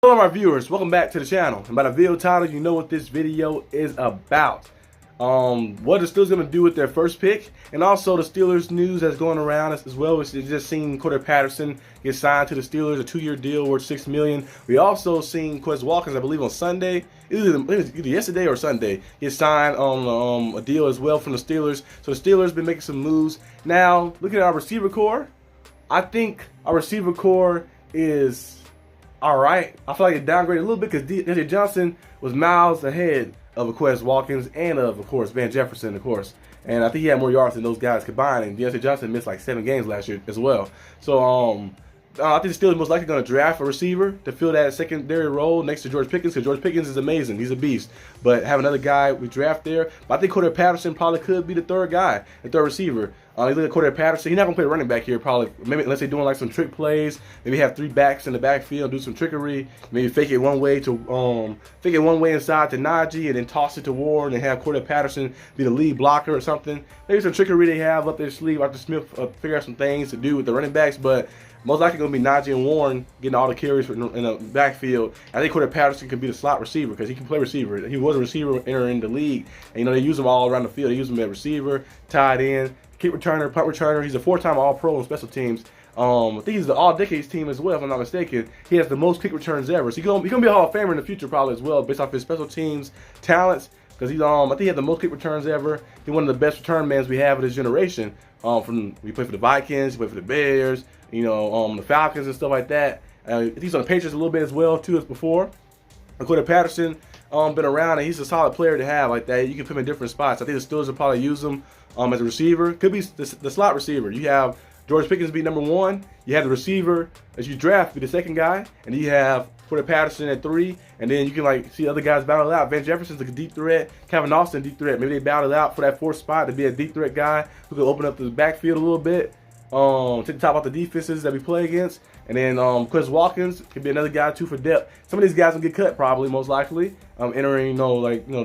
Hello my viewers, welcome back to the channel. And by the video title, you know what this video is about. What the Steelers going to do with their first pick, and also the Steelers news that's going around as well. As just seen Patterson get signed to the Steelers, a 2-year deal worth $6 million. We also seen Quez Watkins, I believe on Sunday, either yesterday or Sunday, get signed on a deal as well from the Steelers. So the Steelers been making some moves. Now, looking at our receiver core, I think our receiver core is alright. I feel like it downgraded a little bit because DJ Johnson was miles ahead of Quez Watkins and of course, Van Jefferson, of course. And I think he had more yards than those guys combined. And DJ Johnson missed like 7 games last year as well. So, I think the Steelers most likely going to draft a receiver to fill that secondary role next to George Pickens, because George Pickens is amazing. He's a beast. But have another guy we draft there. But I think Patterson probably could be the third guy, the third receiver. You look at Patterson, he's not going to play running back here probably, maybe unless they're doing like some trick plays. Maybe have 3 backs in the backfield, do some trickery. Maybe fake it one way inside to Najee and then toss it to Ward and have Patterson be the lead blocker or something. Maybe some trickery they have up their sleeve after Smith figure out some things to do with the running backs, but most likely going to be Najee and Warren getting all the carries in the backfield. I think Patterson can be the slot receiver because he can play receiver. He was a receiver entering the league, and they use him all around the field. They use him at receiver, tight end, kick returner, punt returner. He's a 4-time All-Pro on special teams. I think he's the All-Decades team as well, if I'm not mistaken. He has the most kick returns ever. So he's going to be a Hall of Famer in the future probably as well, based off his special teams talents. Because he's I think he had the most kick returns ever. He's one of the best return men we have of this generation. He played for the Vikings, he played for the Bears, the Falcons and stuff like that. He's on the Patriots a little bit as well too as before. Patterson been around, and he's a solid player to have like that. You can put him in different spots. I think the Steelers will probably use him as a receiver. Could be the slot receiver. You have George Pickens be number 1. You have the receiver as you draft be the second guy, and you have Patterson at 3, and then you can see other guys battle it out. Van Jefferson's a deep threat. Kevin Austin, deep threat. Maybe they battle it out for that 4th spot to be a deep threat guy who could open up the backfield a little bit. Take the top off the defenses that we play against. And then Quez Watkins could be another guy too for depth. Some of these guys will get cut probably, most likely. Entering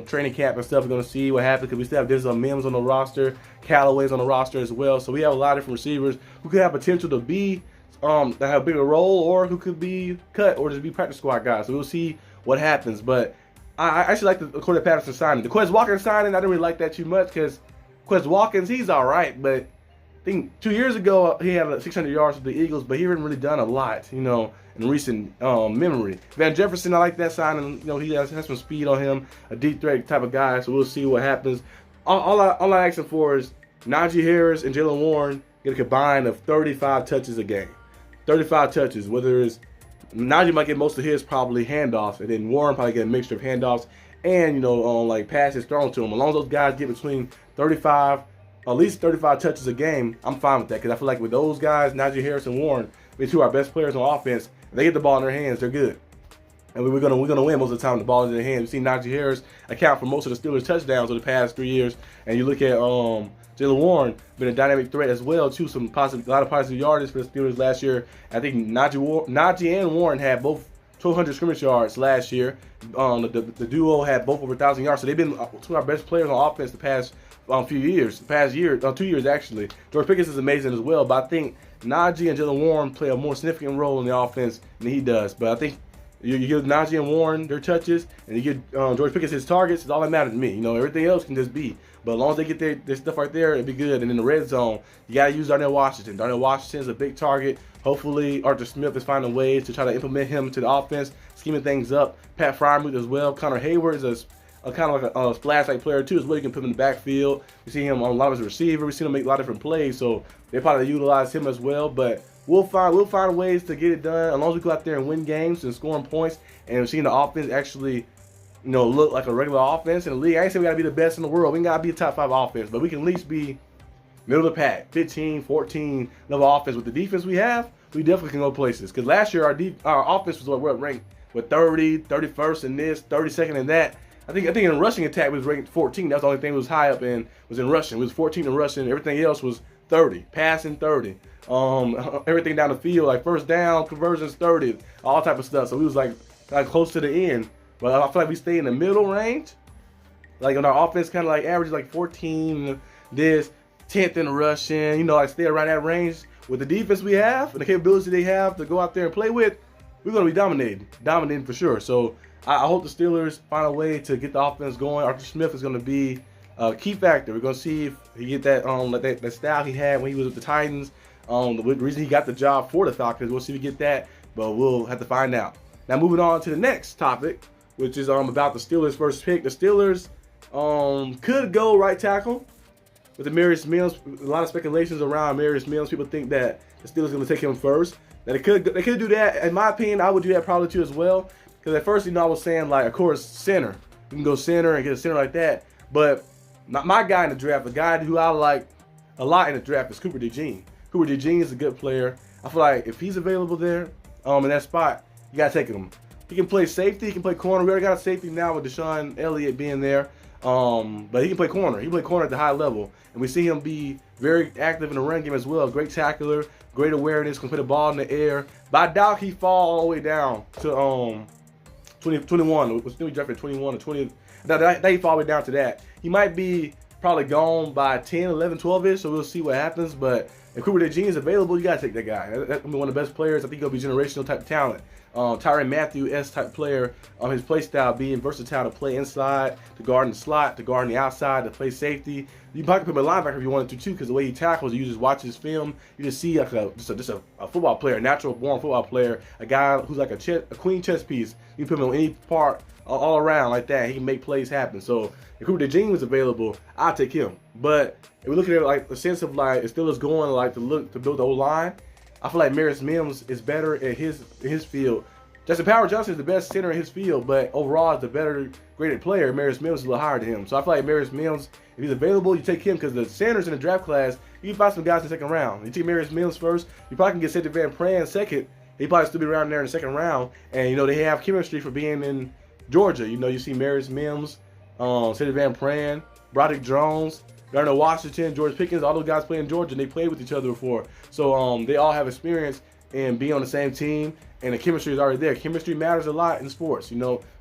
training camp and stuff. We're gonna see what happens because we still have Denzel Mims on the roster, Callaway's on the roster as well. So we have a lot of different receivers who could have potential to be that have a bigger role, or who could be cut or just be practice squad guys. So we'll see what happens. But I actually like the Patterson signing. The Quez Watkins signing, I didn't really like that too much because Quez Watkins, he's all right, but I think 2 years ago he had 600 yards with the Eagles, but he hasn't really done a lot, in recent memory. Van Jefferson, I like that signing. He has some speed on him, a deep threat type of guy. So we'll see what happens. All I ask him for is Najee Harris and Jaylen Warren get a combined of 35 touches a game. 35 touches. Whether it's Najee might get most of his probably handoffs, and then Warren probably get a mixture of handoffs and passes thrown to him. As long as those guys get between 35. At least 35 touches a game, I'm fine with that because I feel like with those guys, Najee Harris and Warren, they're 2 of our best players on offense. If they get the ball in their hands, they're good. And we're gonna win most of the time with the ball in their hands. We've seen Najee Harris account for most of the Steelers' touchdowns over the past 3 years. And you look at Jaylen Warren, been a dynamic threat as well too. A lot of positive yardage for the Steelers last year. I think Najee and Warren had both 1,200 scrimmage yards last year. The duo had both over 1,000 yards. So they've been 2 of our best players on offense the past few years, the past year, 2 years actually. George Pickens is amazing as well, but I think Najee and Jaylen Warren play a more significant role in the offense than he does. But I think you give Najee and Warren their touches, and you give George Pickens his targets, it's all that matters to me. Everything else can just be. But as long as they get their stuff right there, it'd be good. And in the red zone, you got to use Darnell Washington. Darnell Washington is a big target. Hopefully, Arthur Smith is finding ways to try to implement him to the offense, scheming things up. Pat Freiermuth as well. Connor Hayward is a kind of like a splash-like player too as well. You can put him in the backfield. We see him on a lot of his receiver. We see him make a lot of different plays, so they probably utilize him as well. But we'll find ways to get it done as long as we go out there and win games and scoring points and seeing the offense actually, look like a regular offense in the league. I ain't saying we gotta be the best in the world. We ain't gotta be a top 5 offense, but we can at least be middle of the pack, 15, 14 level offense. With the defense we have, we definitely can go places. Because last year our offense was ranked with 30, 31st in this, 32nd in that. I think in rushing attack we was ranked 14. That's the only thing that was high up in was in rushing. We was 14 in rushing. Everything else was 30, passing 30. Everything down the field, like first down conversions 30, all type of stuff. So we was like close to the end. But I feel like we stay in the middle range. Like on our offense, kind of like average like 14 this, 10th in rushing. Like stay around that range with the defense we have and the capability they have to go out there and play with. we're going to be dominating for sure. So I hope the Steelers find a way to get the offense going. Arthur Smith is going to be a key factor. We're going to see if he get that that style he had when he was with the Titans. The reason he got the job for the Falcons, we'll see if we get that, but we'll have to find out. Now moving on to the next topic, which is about the Steelers' first pick. The Steelers could go right tackle with Amarius Mims. A lot of speculations around Amarius Mims. People think that the Steelers are going to take him first. Now they could do that. In my opinion, I would do that probably too as well. Because at first, I was saying, like, of course, center. You can go center and get a center like that. But my guy in the draft, the guy who I like a lot in the draft, is Cooper DeJean. Cooper DeJean is a good player. I feel like if he's available there in that spot, you got to take him. He can play safety. He can play corner. We already got a safety now with Deshaun Elliott being there. But he can play corner. He can play corner at the high level. And we see him be very active in the run game as well. Great tackler, great awareness, can put the ball in the air. But I doubt he fall all the way down to 21. Was he drafted 21 or 20? That he fall all the way down to that. He might be probably gone by 10, 11, 12-ish, so we'll see what happens. But if Cooper DeJean is available, you got to take that guy. That's going to be one of the best players. I think he'll be generational type of talent. Tyrann Mathieu-esque type player. His play style being versatile to play inside, to guard in the slot, to guard on the outside, to play safety. You probably put him a linebacker if you wanted to too, because the way he tackles, you just watch his film, you just see like just a football player, a natural born football player, a guy who's like a queen chess piece. You put him on any part all around like that, he can make plays happen. So if Cooper DeJean was available, I'll take him. But if we look at it like the sense of like, it's still is going like to build the O-line, I feel like Amarius Mims is better at his field. Justin Power Johnson is the best center in his field, but overall is the better graded player. Amarius Mims is a little higher than him. So I feel like Amarius Mims, if he's available, you take him, because the centers in the draft class, you can find some guys in the second round. You take Amarius Mims first, you probably can get Cedric Van Pran second. He probably still be around there in the second round. And they have chemistry for being in Georgia. You see Amarius Mims, Cedric Van Pran, Broderick Jones, Gardner Washington, George Pickens, all those guys play in Georgia, and they played with each other before. So they all have experience in being on the same team, and the chemistry is already there. Chemistry matters a lot in sports.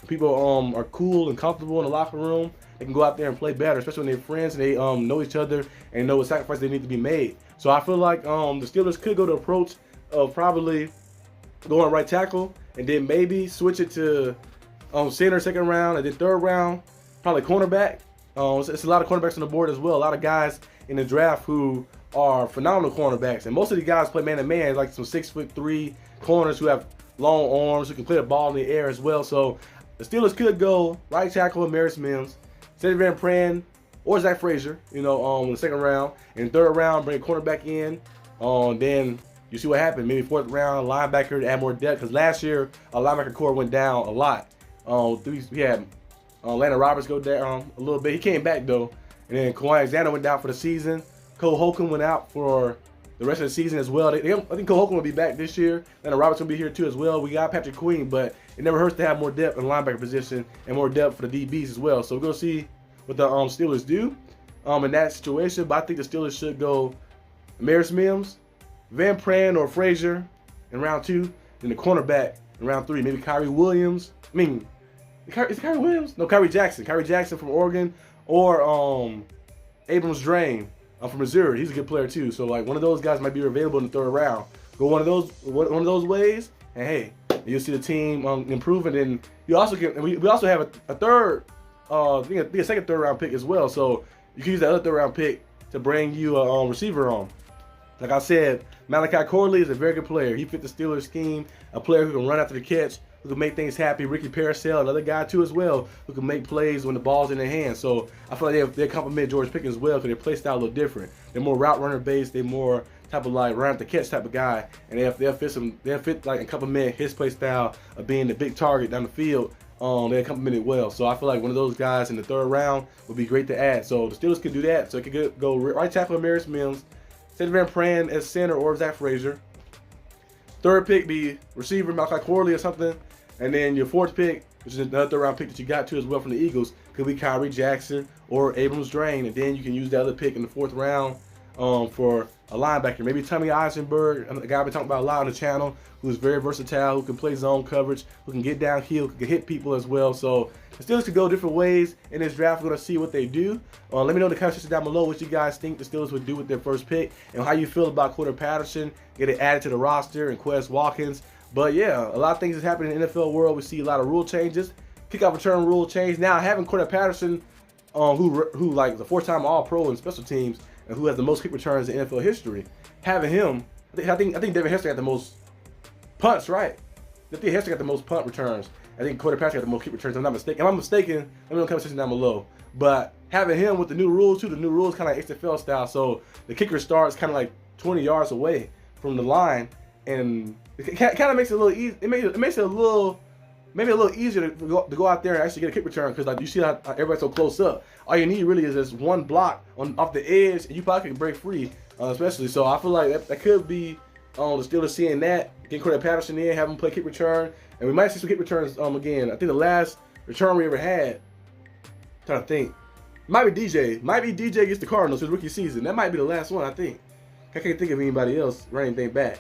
People are cool and comfortable in the locker room, they can go out there and play better, especially when they're friends and they know each other and know what sacrifices they need to be made. So I feel like the Steelers could go the approach of probably going right tackle and then maybe switch it to center second round, and then third round probably cornerback. It's a lot of cornerbacks on the board as well. A lot of guys in the draft who are phenomenal cornerbacks, and most of the guys play man-to-man, like some 6'3" corners who have long arms, who can play the ball in the air as well. So the Steelers could go right tackle Amarius Mims, Cedric Van Pran, or Zach Frazier, in the second round. In the third round, bring a cornerback in. Then you see what happened. Maybe fourth round, linebacker to add more depth, because last year our linebacker core went down a lot. We had Landon Roberts go down a little bit. He came back though, and then Kawhi Alexander went down for the season. Cole Holcomb went out for the rest of the season as well. I think Cole Holcomb will be back this year. Landon Roberts will be here too as well. We got Patrick Queen, but it never hurts to have more depth in the linebacker position and more depth for the DBs as well. So we're going to see what the Steelers do in that situation. But I think the Steelers should go Amarius Mims, Van Pran or Frazier in round 2, then the cornerback in round 3. Maybe Kyrie Williams. Is it Kyrie Williams? No, Kyrie Jackson. Kyrie Jackson from Oregon, or Abrams Drain from Missouri. He's a good player too. So like one of those guys might be available in the third round. Go one of those ways, and hey, you'll see the team improve. And then you also can. We also have a third, I think a second, third round pick as well. So you can use that other third round pick to bring you a receiver on. Like I said, Malachi Corley is a very good player. He fit the Steelers scheme. A player who can run after the catch, who can make things happy. Ricky Paracel, another guy too as well, who can make plays when the ball's in their hands. So I feel like they complement George Pickens as well, because their play style a little different. They're more route runner based. They're more type of like run after catch type of guy, and they'll fit like and complement his play style of being the big target down the field. They complement it well. So I feel like one of those guys in the third round would be great to add. So the Steelers can do that. So it could go right tackle Amarius Mims, Cedric Van Pran as center, or Zach Frazier. Third pick be receiver Malachi Corley or something. And then your fourth pick, which is another third round pick that you got too as well from the Eagles, could be Kyrie Jackson or Abrams Drain. And then you can use the other pick in the fourth round for a linebacker. Maybe Tommy Eisenberg, a guy I've been talking about a lot on the channel, who's very versatile, who can play zone coverage, who can get downhill, who can hit people as well. So the Steelers could go different ways in this draft. We're going to see what they do. Let me know in the comment section down below what you guys think the Steelers would do with their first pick, and how you feel about Patterson getting added to the roster, and Quez Watkins. But yeah, a lot of things is happening in the NFL world. We see a lot of rule changes. Kickoff return rule change. Now having Patterson, who like the 4-time All-Pro in special teams and who has the most kick returns in NFL history, having him, I think David Hester got the most punts, right? I think Hester got the most punt returns. I think Patterson got the most kick returns. If I'm not mistaken. If I'm mistaken, let me know in the comment section down below. But having him with the new rules too, the new rules kind of like XFL style. So the kicker starts kind of like 20 yards away from the line, and it kind of makes it a little easy. It makes it a little, maybe a little easier to go out there and actually get a kick return, because like you see how everybody's so close up. All you need really is this one block off the edge, and you probably can break free, especially. So I feel like that could be the Steelers seeing that, getting Patterson in, have him play kick return, and we might see some kick returns again. I think the last return we ever had, I'm trying to think, might be DJ against the Cardinals his rookie season. That might be the last one, I think. I can't think of anybody else running anything back.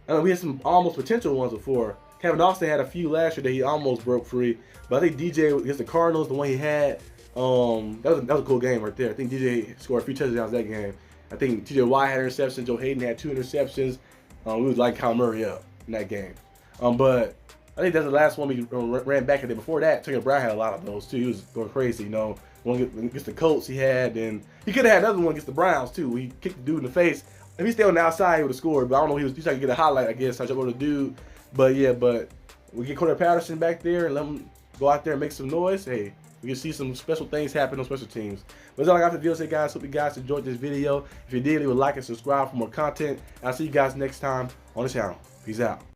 I know we had some almost potential ones before. Kevin Austin had a few last year that he almost broke free, but I think DJ against the Cardinals, the one he had, that was a cool game right there. I think DJ scored a few touchdowns that game. I think TJ Watt had an interception. Joe Hayden had 2 interceptions. We was lighting Kyle Murray up in that game. But I think that's the last one we ran back at it. Before that, Taylor Brown had a lot of those too. He was going crazy, you know. One against the Colts he had, and he could have had another one against the Browns too. He kicked the dude in the face. If he stayed on the outside, he would have scored. But I don't know. He was trying to get a highlight, I guess. I jumped over the dude. But yeah, we get Patterson back there and let him go out there and make some noise. Hey, we can see some special things happen on special teams. But that's all I got for the video today, guys. Hope you guys enjoyed this video. If you did, leave a like and subscribe for more content. I'll see you guys next time on the channel. Peace out.